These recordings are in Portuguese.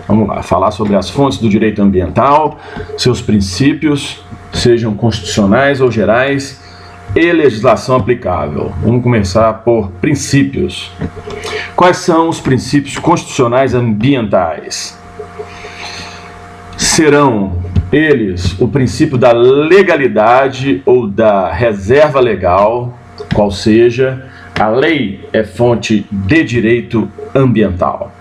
Vamos lá, falar sobre as fontes do direito ambiental, seus princípios, sejam constitucionais ou gerais, e legislação aplicável. Vamos começar por princípios. Quais são os princípios constitucionais ambientais? Serão eles o princípio da legalidade ou da reserva legal, qual seja, a lei é fonte de direito ambiental.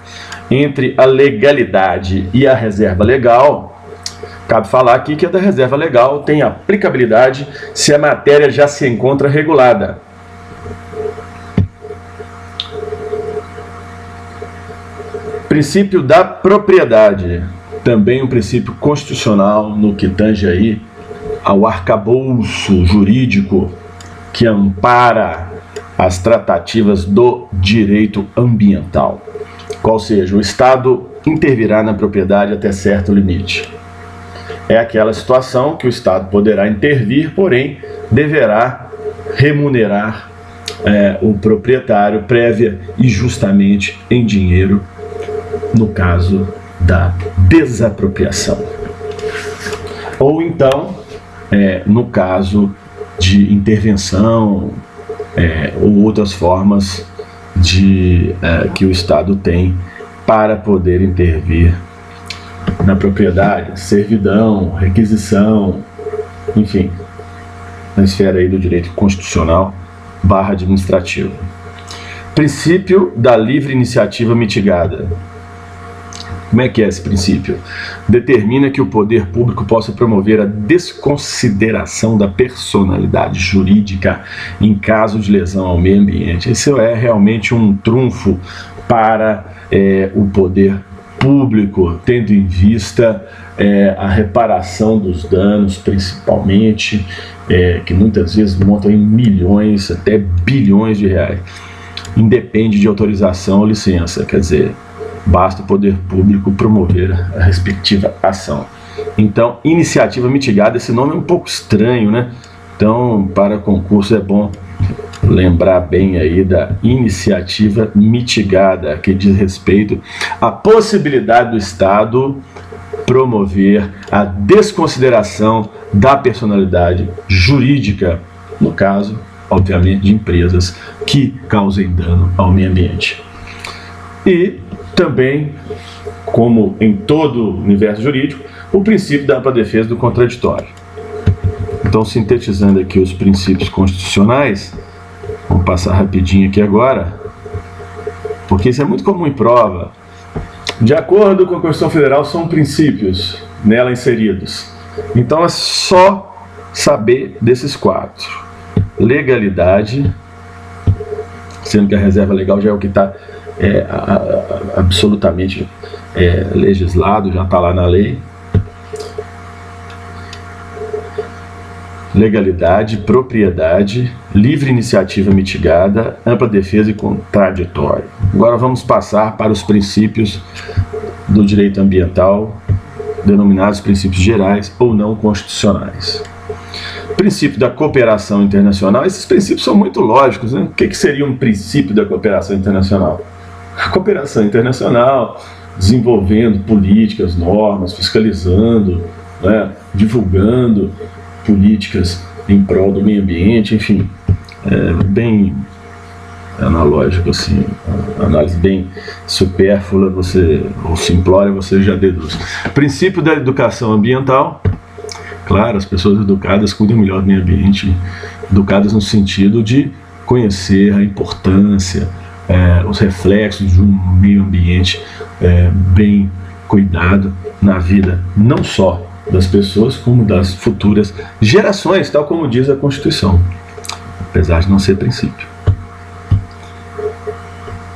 Entre a legalidade e a reserva legal, cabe falar aqui que a da reserva legal tem aplicabilidade se a matéria já se encontra regulada. Princípio da propriedade, também um princípio constitucional no que tange aí ao arcabouço jurídico que ampara as tratativas do direito ambiental. Qual seja, o Estado intervirá na propriedade até certo limite. É aquela situação que o Estado poderá intervir, porém deverá remunerar o proprietário prévia e justamente em dinheiro, no caso da desapropriação. Ou então, no caso de intervenção ou outras formas que o Estado tem para poder intervir na propriedade, servidão, requisição, enfim, na esfera aí do direito constitucional / administrativo. Princípio da livre iniciativa mitigada. Como é que é esse princípio? Determina que o poder público possa promover a desconsideração da personalidade jurídica em caso de lesão ao meio ambiente. Isso é realmente um trunfo para o poder público, tendo em vista a reparação dos danos, principalmente, que muitas vezes montam em milhões, até bilhões de reais. Independe de autorização ou licença, quer dizer, basta o poder público promover a respectiva ação. Então, iniciativa mitigada, esse nome é um pouco estranho, né? Então, para concurso é bom lembrar bem aí da iniciativa mitigada, que diz respeito à possibilidade do Estado promover a desconsideração da personalidade jurídica, no caso, obviamente, de empresas que causem dano ao meio ambiente. E também, como em todo o universo jurídico, o princípio da ampla defesa do contraditório. Então, sintetizando aqui os princípios constitucionais, vamos passar rapidinho aqui agora, porque isso é muito comum em prova. De acordo com a Constituição Federal, são princípios nela inseridos. Então, é só saber desses 4. Legalidade, sendo que a reserva legal já é o que está absolutamente legislado, já está lá na lei. Legalidade, propriedade, livre iniciativa mitigada, ampla defesa e contraditório. Agora vamos passar para os princípios do direito ambiental, denominados princípios gerais ou não constitucionais. Princípio da cooperação internacional, esses princípios são muito lógicos, né? O que seria um princípio da cooperação internacional? A cooperação internacional, desenvolvendo políticas, normas, fiscalizando, né? Divulgando políticas em prol do meio ambiente, enfim, bem analógico, assim, análise bem supérflua, ou simplória, você já deduz. Princípio da educação ambiental, claro, as pessoas educadas cuidam melhor do meio ambiente, educadas no sentido de conhecer a importância, os reflexos de um meio ambiente bem cuidado na vida, não só das pessoas, como das futuras gerações, tal como diz a Constituição, apesar de não ser princípio.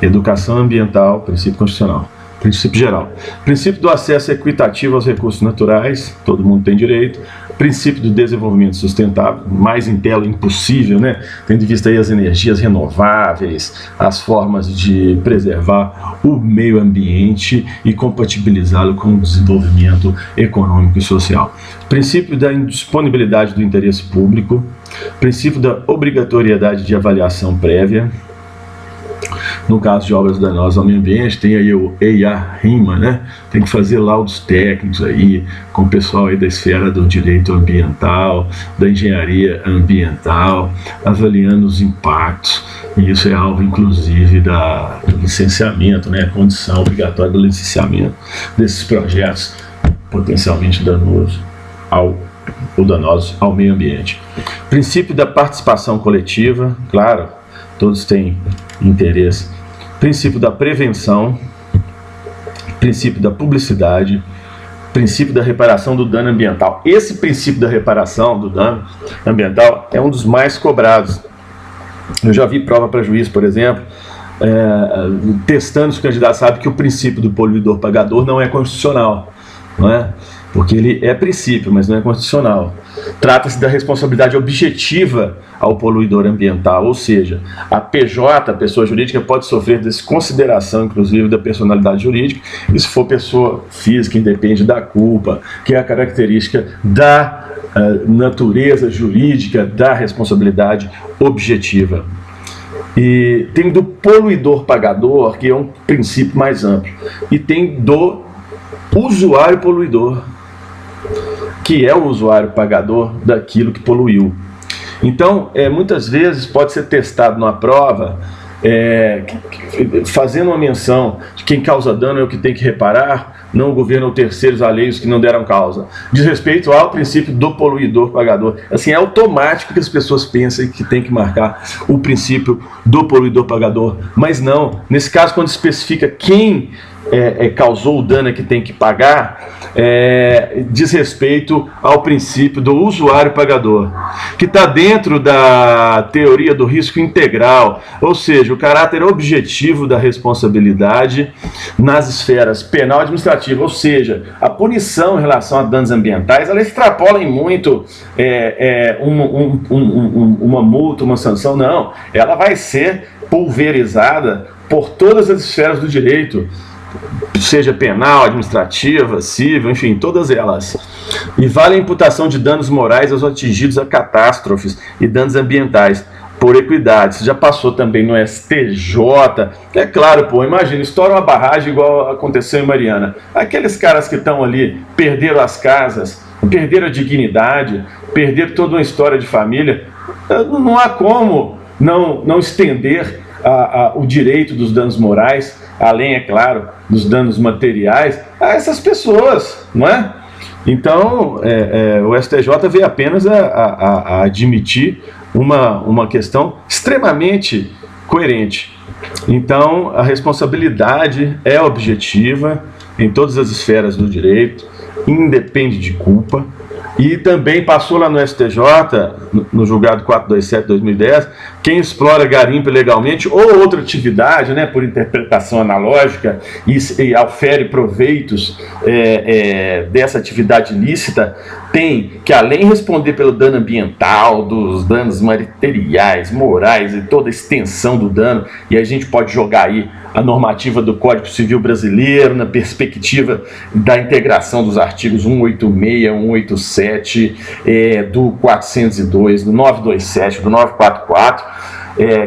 Educação ambiental, princípio constitucional. Princípio geral. Princípio do acesso equitativo aos recursos naturais, todo mundo tem direito. Princípio do desenvolvimento sustentável, mais impossível, né? Tendo em vista aí as energias renováveis, as formas de preservar o meio ambiente e compatibilizá-lo com o desenvolvimento econômico e social. Princípio da indisponibilidade do interesse público. Princípio da obrigatoriedade de avaliação prévia. No caso de obras danosas ao meio ambiente, tem aí o EIA-RIMA, né? Tem que fazer laudos técnicos aí com o pessoal aí da esfera do direito ambiental, da engenharia ambiental, avaliando os impactos. E isso é alvo, inclusive, do licenciamento, né? A condição obrigatória do licenciamento desses projetos potencialmente danosos ao meio ambiente. Princípio da participação coletiva, claro, todos têm interesse. Princípio da prevenção, princípio da publicidade, princípio da reparação do dano ambiental. Esse princípio da reparação do dano ambiental é um dos mais cobrados. Eu já vi prova para juiz, por exemplo, testando se o candidato sabe que o princípio do poluidor pagador não é constitucional, não é? Porque ele é princípio, mas não é constitucional. Trata-se da responsabilidade objetiva ao poluidor ambiental, ou seja, a PJ, a pessoa jurídica, pode sofrer desconsideração, inclusive, da personalidade jurídica, e se for pessoa física, independe da culpa, que é a característica da natureza jurídica da responsabilidade objetiva. E tem do poluidor pagador, que é um princípio mais amplo, e tem do usuário poluidor, que é o usuário pagador daquilo que poluiu. Então, muitas vezes pode ser testado numa prova, fazendo uma menção de quem causa dano é o que tem que reparar, não o governo ou terceiros alheios que não deram causa. Diz respeito ao princípio do poluidor pagador. Assim, é automático que as pessoas pensem que tem que marcar o princípio do poluidor pagador, mas não. Nesse caso, quando especifica quem causou o dano que tem que pagar, diz respeito ao princípio do usuário pagador, que está dentro da teoria do risco integral, ou seja, o caráter objetivo da responsabilidade nas esferas penal e administrativa, ou seja, a punição em relação a danos ambientais, ela extrapola em muito uma multa, uma sanção, não, ela vai ser pulverizada por todas as esferas do direito, seja penal, administrativa, civil, enfim, todas elas. E vale a imputação de danos morais aos atingidos a catástrofes e danos ambientais por equidade. Isso já passou também no STJ. É claro, imagina, estoura uma barragem igual aconteceu em Mariana. Aqueles caras que estão ali perderam as casas, perderam a dignidade, perderam toda uma história de família. Não há como não estender o direito dos danos morais, além, é claro, dos danos materiais, a essas pessoas, não é? Então, o STJ veio apenas a admitir uma questão extremamente coerente. Então, a responsabilidade é objetiva em todas as esferas do direito, independe de culpa, e também passou lá no STJ, no julgado 427/2010, quem explora garimpo ilegalmente ou outra atividade, né, por interpretação analógica e aufere proveitos dessa atividade ilícita, tem que, além de responder pelo dano ambiental, dos danos materiais, morais e toda a extensão do dano, e a gente pode jogar aí a normativa do Código Civil Brasileiro na perspectiva da integração dos artigos 186, 187, do 402, do 927, do 944,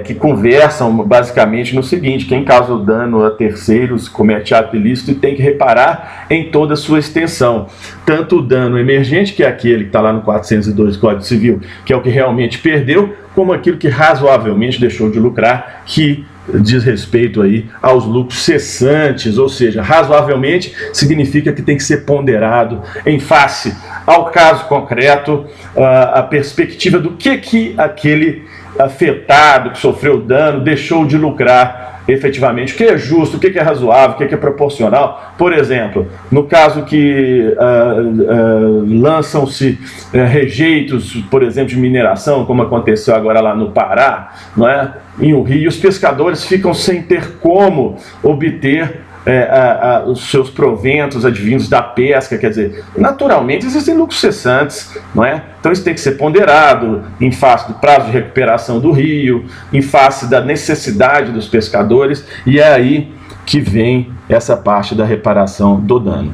que conversam basicamente no seguinte: quem causa o dano a terceiros comete ato ilícito e tem que reparar em toda a sua extensão. Tanto o dano emergente, que é aquele que está lá no 402 do Código Civil, que é o que realmente perdeu, como aquilo que razoavelmente deixou de lucrar, que diz respeito aí aos lucros cessantes, ou seja, razoavelmente significa que tem que ser ponderado em face ao caso concreto, a perspectiva do que aquele afetado, que sofreu dano, deixou de lucrar efetivamente, o que é justo, o que é razoável, o que é proporcional. Por exemplo, no caso que lançam-se rejeitos, por exemplo, de mineração, como aconteceu agora lá no Pará, não é? Em um rio, os pescadores ficam sem ter como obter os seus proventos advindos da pesca. Quer dizer, naturalmente existem lucros cessantes, não é? Então isso tem que ser ponderado em face do prazo de recuperação do rio, em face da necessidade dos pescadores, e é aí que vem essa parte da reparação do dano.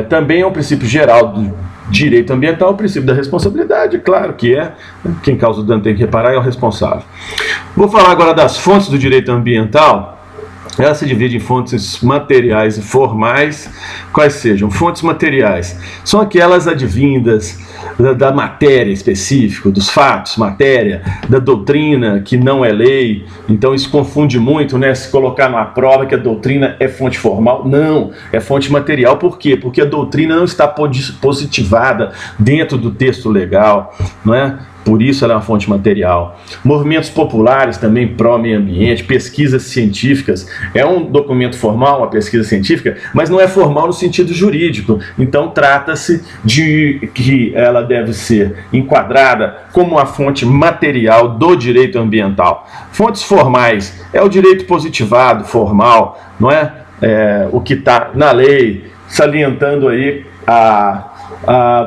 Também é um princípio geral direito ambiental, o princípio da responsabilidade, claro que é. Quem causa o dano tem que reparar, é o responsável. Vou falar agora das fontes do direito ambiental. Ela se divide em fontes materiais e formais. Quais sejam? Fontes materiais são aquelas advindas da matéria específica, dos fatos, matéria, da doutrina, que não é lei. Então isso confunde muito, né? Se colocar numa prova que a doutrina é fonte formal. Não, é fonte material. Por quê? Porque a doutrina não está positivada dentro do texto legal, não é? Por isso ela é uma fonte material. Movimentos populares também pró-meio ambiente, pesquisas científicas. É um documento formal, uma pesquisa científica, mas não é formal no sentido jurídico. Então trata-se de que ela deve ser enquadrada como uma fonte material do direito ambiental. Fontes formais é o direito positivado, formal, não é? O que está na lei, salientando aí a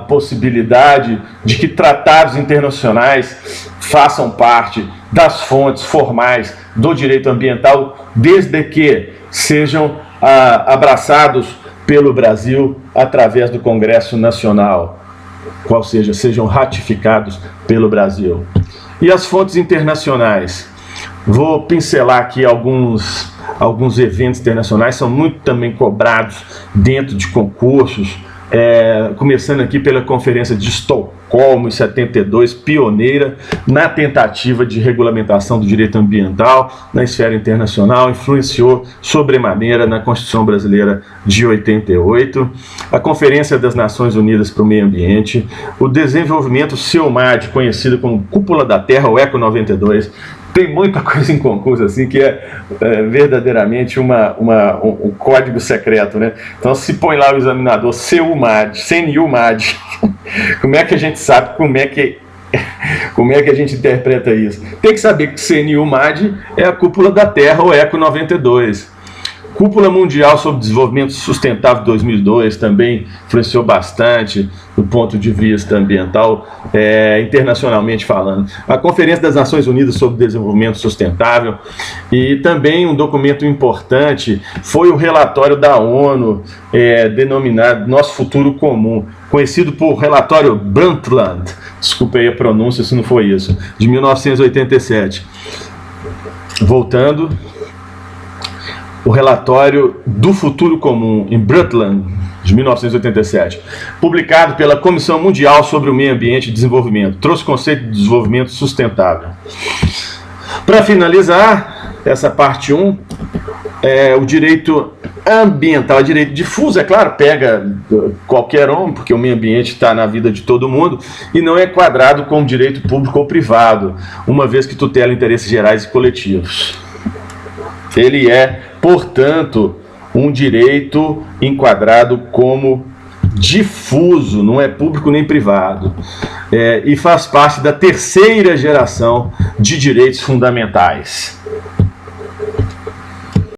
possibilidade de que tratados internacionais façam parte das fontes formais do direito ambiental, desde que sejam abraçados pelo Brasil através do Congresso Nacional, qual seja, sejam ratificados pelo Brasil. E as fontes internacionais? Vou pincelar aqui alguns eventos internacionais, são muito também cobrados dentro de concursos, começando aqui pela Conferência de Estocolmo, em 72, pioneira na tentativa de regulamentação do direito ambiental na esfera internacional, influenciou sobremaneira na Constituição Brasileira de 88, a Conferência das Nações Unidas para o Meio Ambiente, o desenvolvimento CELMAD, conhecido como Cúpula da Terra, o ECO 92, tem muita coisa em concurso assim que é verdadeiramente um código secreto, né? Então se põe lá o examinador CNU-MAD, como é que a gente sabe como é que a gente interpreta isso? Tem que saber que CNU-MAD é a Cúpula da Terra, o ECO 92. Cúpula Mundial sobre Desenvolvimento Sustentável 2002 também influenciou bastante do ponto de vista ambiental, internacionalmente falando. A Conferência das Nações Unidas sobre Desenvolvimento Sustentável, e também um documento importante foi o relatório da ONU, denominado Nosso Futuro Comum, conhecido por relatório Brundtland, desculpa aí a pronúncia se não foi isso, de 1987. Voltando, o relatório do Futuro Comum, em Brundtland, de 1987, publicado pela Comissão Mundial sobre o Meio Ambiente e Desenvolvimento, trouxe o conceito de desenvolvimento sustentável. Para finalizar essa parte 1, o direito ambiental, o direito difuso, é claro, pega qualquer um, porque o meio ambiente está na vida de todo mundo, e não é quadrado como direito público ou privado, uma vez que tutela interesses gerais e coletivos. Ele é, portanto, um direito enquadrado como difuso, não é público nem privado, e faz parte da terceira geração de direitos fundamentais.